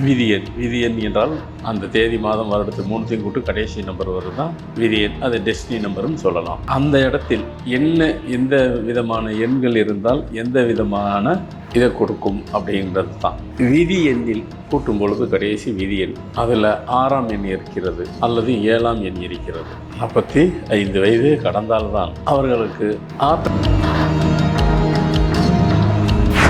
விதி எண் என்றால் அந்த தேதி மாதம் வருடத்து மூணுத்தையும் கூட்டு கடைசி நம்பர் வருது தான் விதி எண். அது டெஸ்டினி நம்பர்னு சொல்லலாம். அந்த இடத்தில் எந்த விதமான எண்கள் இருந்தால் எந்த விதமான இதை கொடுக்கும் அப்படின்றது தான். விதி எண்ணில் கூட்டும் பொழுது கடைசி விதி எண், அதில் 6ஆம் எண் இருக்கிறது அல்லது 7ஆம் எண் இருக்கிறது. 45 வயது கடந்தால்தான் அவர்களுக்கு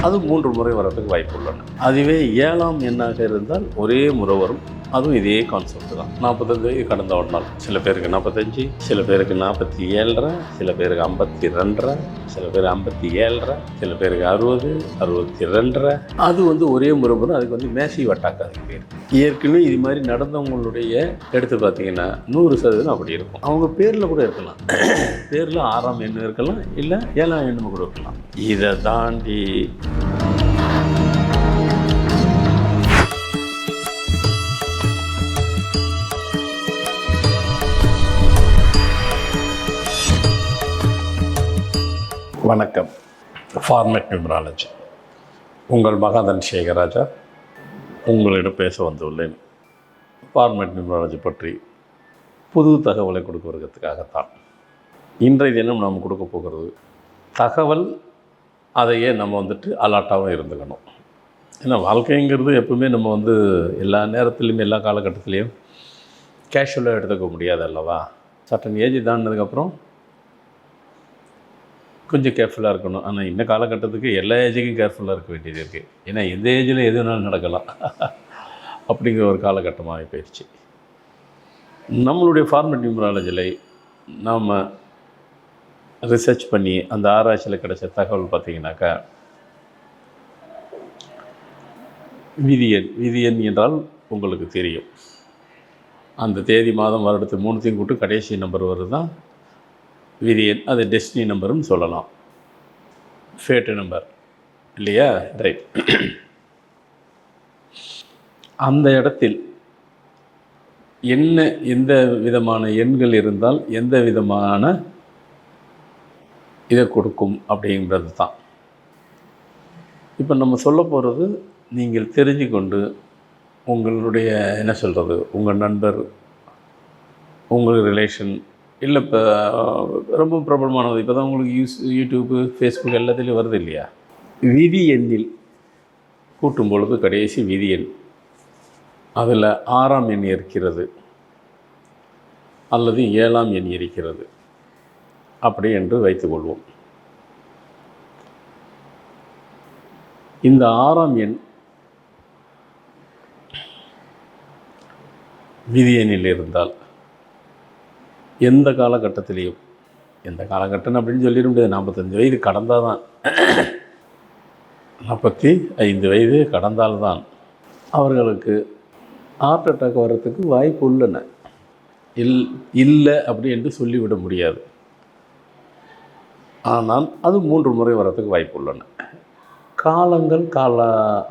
அது 3 முறை வரதுக்கு வாய்ப்பு உள்ளன. அதுவே 7ஆம் எண்ணாக இருந்தால் ஒரே முறை வரும். அதுவும் இதே கான்செப்ட் தான். 45 வயது கடந்த ஒரு நாள், சில பேருக்கு 45, சில பேருக்கு 47.5, சில பேருக்கு 52, சில பேர் 57, சில பேருக்கு 60, 62. அது ஒரே முறை வரும். அதுக்கு மேசிவ் அட்டாக் அதுக்கு பேர். ஏற்கனவே இது மாதிரி நடந்தவங்களுடைய எடுத்து பார்த்தீங்கன்னா 100% அப்படி இருக்கும். அவங்க பேரில் கூட இருக்கலாம். பேரில் 6ஆம் எண் இருக்கலாம், இல்லை 7ஆம் எண்ணு கூட இருக்கலாம். இதை தாண்டி வணக்கம். ஃபார்மேட் நியூமராலஜி, உங்கள் மகாதன் சேகராஜா உங்களிடம் பேச வந்துள்ளேன். ஃபார்மேட் நியூமராலஜி பற்றி புது தகவலை கொடுக்க வருகிறதுக்காகத்தான். இன்றைய தினம் நாம் கொடுக்க போகிறது தகவல். அதையே நம்ம அலர்ட்டாகவும் இருந்துக்கணும். ஏன்னா வாழ்க்கைங்கிறது எப்பவுமே நம்ம எல்லா நேரத்துலையும் எல்லா காலகட்டத்துலேயும் கேஷுவலாக எடுத்துக்க முடியாது அல்லவா. சட்டன் ஏஜ் தாண்டினதுக்கப்புறம் கொஞ்சம் கேர்ஃபுல்லாக இருக்கணும். ஆனால் இந்த காலகட்டத்துக்கு எல்லா ஏஜுக்கும் கேர்ஃபுல்லாக இருக்க வேண்டியது இருக்குது. ஏன்னா எந்த ஏஜில் எது வேணாலும் நடக்கலாம் அப்படிங்கிற ஒரு காலகட்டமாக போயிடுச்சு. நம்மளுடைய ஃபார்மேட் நியூமராலஜியில் நாம் ரிசர்ச் பண்ணி அந்த ஆராய்ச்சியில் கிடைச்ச தகவல் பார்த்திங்கனாக்கா, விதி எண் என்றால் உங்களுக்கு தெரியும். அந்த தேதி மாதம் வருடத்து மூணுத்தையும் கூட்டு கடைசி நம்பர் வருது தான் விதி எண். அது டெஸ்டினி நம்பர்னு சொல்லலாம், ஃபேட்டு நம்பர் இல்லையா. ரைட். அந்த இடத்தில் எந்த விதமான எண்கள் இருந்தால் எந்த விதமான இதை கொடுக்கும் அப்படிங்கிறது தான். இப்போ நம்ம சொல்ல போகிறது நீங்கள் தெரிஞ்சு கொண்டு உங்களுடைய உங்கள் நண்பர், உங்கள் ரிலேஷன், இல்லை இப்போ ரொம்ப பிரபலமானது இப்போ தான் உங்களுக்கு யூடியூப்பு, ஃபேஸ்புக் எல்லாத்துலேயும் வருது இல்லையா. விதி எண்ணில் கூட்டும் பொழுது கடைசி விதி எண், அதில் 6ஆம் எண் இருக்கிறது அல்லது 7ஆம் எண் இருக்கிறது அப்படி என்று வைத்துக்கொள்வோம். இந்த 6ஆம் எண் விதி எண்ணில் இருந்தால் எந்த காலகட்டத்திலையும், எந்த காலகட்டம் அப்படின்னு சொல்லிட முடியாது. 45 வயது கடந்தால் தான் 45 வயது கடந்தால்தான் அவர்களுக்கு ஹார்ட் அட்டாக் வர்றதுக்கு வாய்ப்பு உள்ளன. இல்லை அப்படி என்று சொல்லிவிட முடியாது. ஆனால் அது 3 முறை வர்றதுக்கு வாய்ப்பு உள்ளன.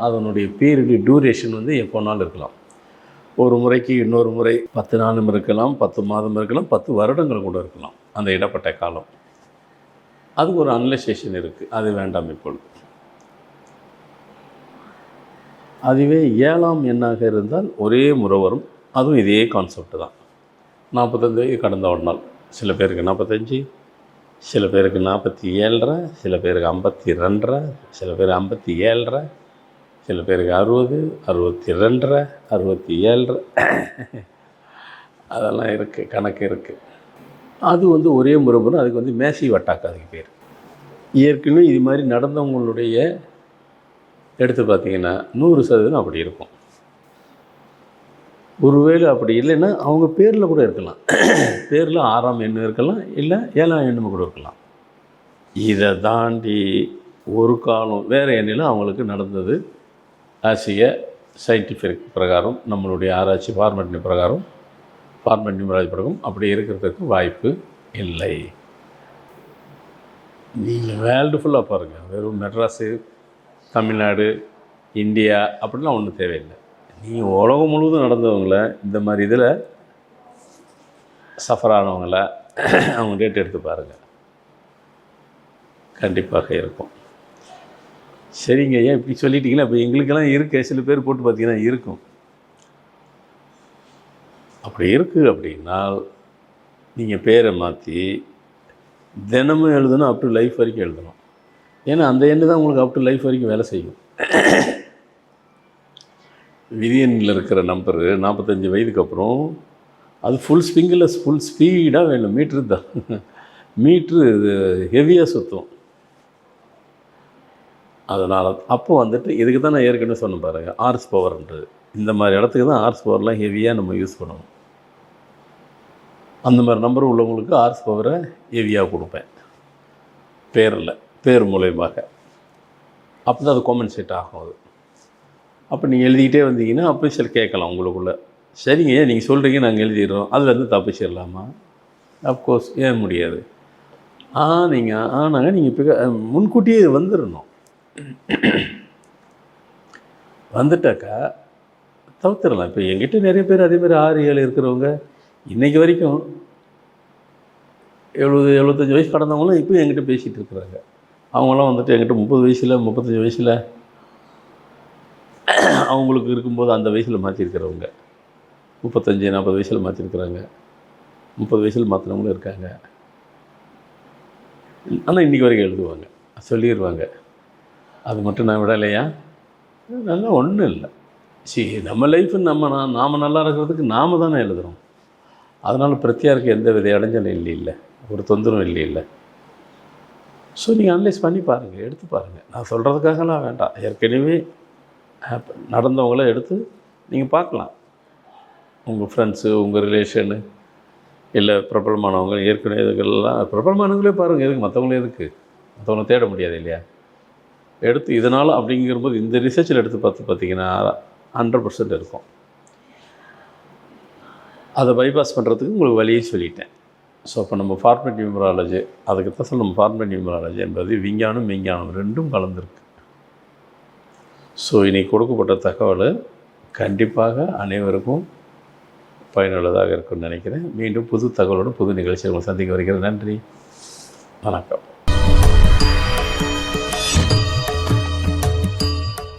அதனுடைய பீரியடு டியூரேஷன் எப்போனாலும் இருக்கலாம். ஒரு முறைக்கு இன்னொரு முறை 10 நாளும் இருக்கலாம், 10 மாதம் இருக்கலாம், 10 வருடங்கள் கூட இருக்கலாம். அந்த இடப்பட்ட காலம் அதுக்கு ஒரு அனலைசேஷன் இருக்குது. அது வேண்டாம் இப்பொழுது. அதுவே 7ஆம் எண்ணாக இருந்தால் ஒரே முறை வரும். அதுவும் இதே கான்செப்ட் தான். 45 வயது கடந்த ஒரு நாள், சில பேருக்கு 45, சில பேருக்கு 47.5, சில பேருக்கு 52, சில பேர் 57, சில பேருக்கு 60, 62, 67. அதெல்லாம் இருக்குது, கணக்கு இருக்குது. அது ஒரே முறை வரும். அதுக்கு மேசிவ் அட்டாக் அதுக்கு பேர். ஏற்கனவே இது மாதிரி நடந்தவங்களுடைய எடுத்து பார்த்திங்கன்னா 100% அப்படி இருக்கும். ஒருவேளை அப்படி இல்லைன்னா அவங்க பேரில் கூட இருக்கலாம். பேரில் 6ஆம் எண் இருக்கலாம், இல்லை 7ஆம் எண்ணு கூட இருக்கலாம். இதை தாண்டி ஒரு காலம் வேறு எண்ணில் அவங்களுக்கு நடந்தது ஆசிய சயின்டிஃபிக் பிரகாரம், நம்மளுடைய ஆராய்ச்சி ஃபார்மேட் நியூமராலஜி பிரகாரம் அப்படி இருக்கிறதுக்கு வாய்ப்பு இல்லை. நீங்கள் வேர்ல்டு ஃபுல்லாக பாருங்கள். வெறும் மெட்ராஸு, தமிழ்நாடு, இந்தியா அப்படிலாம் ஒன்றும் தேவையில்லை. நீங்கள் உலகம் முழுவதும் நடந்தவங்கள, இந்த மாதிரி இதில் சஃபர் ஆனவங்கள அவங்க டேட் எடுத்து பாருங்கள், கண்டிப்பாக இருக்கும். சரிங்க ஐயா இப்படி சொல்லிட்டீங்களா. இப்போ எங்களுக்கெல்லாம் இருக்குது, சில பேர் போட்டு பார்த்தீங்கன்னா இருக்கும். அப்படி இருக்குது அப்படின்னா நீங்கள் பேரை மாற்றி தினமும் எழுதணும், அப் டு லைஃப் வரைக்கும் எழுதணும். ஏன்னா அந்த எண்ணு தான் உங்களுக்கு அப் டு லைஃப் வரைக்கும் வேலை செய்யும். விதியனில் இருக்கிற நம்பரு 45 வயதுக்கு அப்புறம் அது ஃபுல் ஸ்பீடாக வேணும். மீட்ரு தான் மீட்ரு ஹெவியாக சுற்றும். அதனால் அப்போ வந்துட்டு இதுக்கு தான் நான் ஏற்கனவே சொன்ன பாருங்கள், ஹார்ஸ் பவர்ன்றது. இந்த மாதிரி இடத்துக்கு தான் ஹார்ஸ் பவர்லாம் ஹெவியாக நம்ம யூஸ் பண்ணணும். அந்த மாதிரி நம்பர் உள்ளவங்களுக்கு ஹார்ஸ் பவரை ஹெவியாக கொடுப்பேன் பேர் மூலயமாக. அப்போ தான் அது காம்பன்சேட் ஆகும். அது அப்போ நீங்கள் எழுதிக்கிட்டே வந்தீங்கன்னா அப்போ சில கேட்கலாம் உங்களுக்குள்ளே, சரிங்க ஏன் நீங்கள் சொல்கிறீங்க நாங்கள் எழுதிடுறோம், அதுலேருந்து தப்பிச்சிடலாமா? அஃப்கோர்ஸ், ஏன் முடியாது? நீங்கள் இப்போ முன்கூட்டியே வந்துடணும். வந்துட்டாக்கா தவிர்த்துடலாம். இப்போ என்கிட்ட நிறைய பேர் அதேமாதிரி 6-7 இருக்கிறவங்க இன்றைக்கி வரைக்கும் 70-75 வயசு கடந்தவங்களும் இப்போ என்கிட்ட பேசிகிட்டு இருக்கிறாங்க. அவங்களாம் வந்துட்டு என்கிட்ட 30 வயசில் 35 வயசில் அவங்களுக்கு இருக்கும்போது அந்த வயசில் மாற்றிருக்கிறவங்க, 35-40 வயசில் மாற்றிருக்கிறாங்க, 30 வயசில் மாற்றினவங்களும் இருக்காங்க. ஆனால் இன்றைக்கி வரைக்கும் எழுதுவாங்க, சொல்லிடுவாங்க. அது மட்டும் நான் விடலையா? நல்லா ஒன்றும் இல்லை. நம்ம லைஃபு நாம் நல்லா இருக்கிறதுக்கு நாம் தானே எழுதுகிறோம். அதனால் பிரத்தியாருக்கு எந்த வித இடைஞ்சலும் இல்லை, ஒரு தொந்தரவும் இல்லை. ஸோ நீங்கள் அனலைஸ் பண்ணி பாருங்கள், எடுத்து பாருங்கள். நான் சொல்கிறதுக்காகலாம் வேண்டாம், ஏற்கனவே நடந்தவங்கள எடுத்து நீங்கள் பார்க்கலாம். உங்கள் ஃப்ரெண்ட்ஸு, உங்கள் ரிலேஷனு, இல்லை பிரபலமானவங்க, ஏற்கனவே இதுக்கெல்லாம் பிரபலமானவங்களே பாருங்கள். எதுக்கு மற்றவங்களே எதுக்கு? மற்றவங்கள தேட முடியாது இல்லையா? எடுத்து இதனால் அப்படிங்கிறபோது இந்த ரிசர்ச்சில் எடுத்து பார்த்தீங்கன்னா 100% இருக்கும். அதை பைபாஸ் பண்ணுறதுக்கு உங்களுக்கு வழியே சொல்லிட்டேன். ஸோ அப்போ நம்ம ஃபார்மேட் நியூமராலஜி, அதுக்கு தான் சொல்ல நம்ம ஃபார்மேட் நியூமராலஜி என்பது விஞ்ஞானம் மெய்ஞானம் ரெண்டும் கலந்துருக்கு. ஸோ இன்றைக்கி கொடுக்கப்பட்ட தகவல் கண்டிப்பாக அனைவருக்கும் பயனுள்ளதாக இருக்கும்னு நினைக்கிறேன். மீண்டும் புது தகவலோடு புது நிகழ்ச்சியை உங்களை சந்திக்க வருகிறேன். நன்றி, வணக்கம்.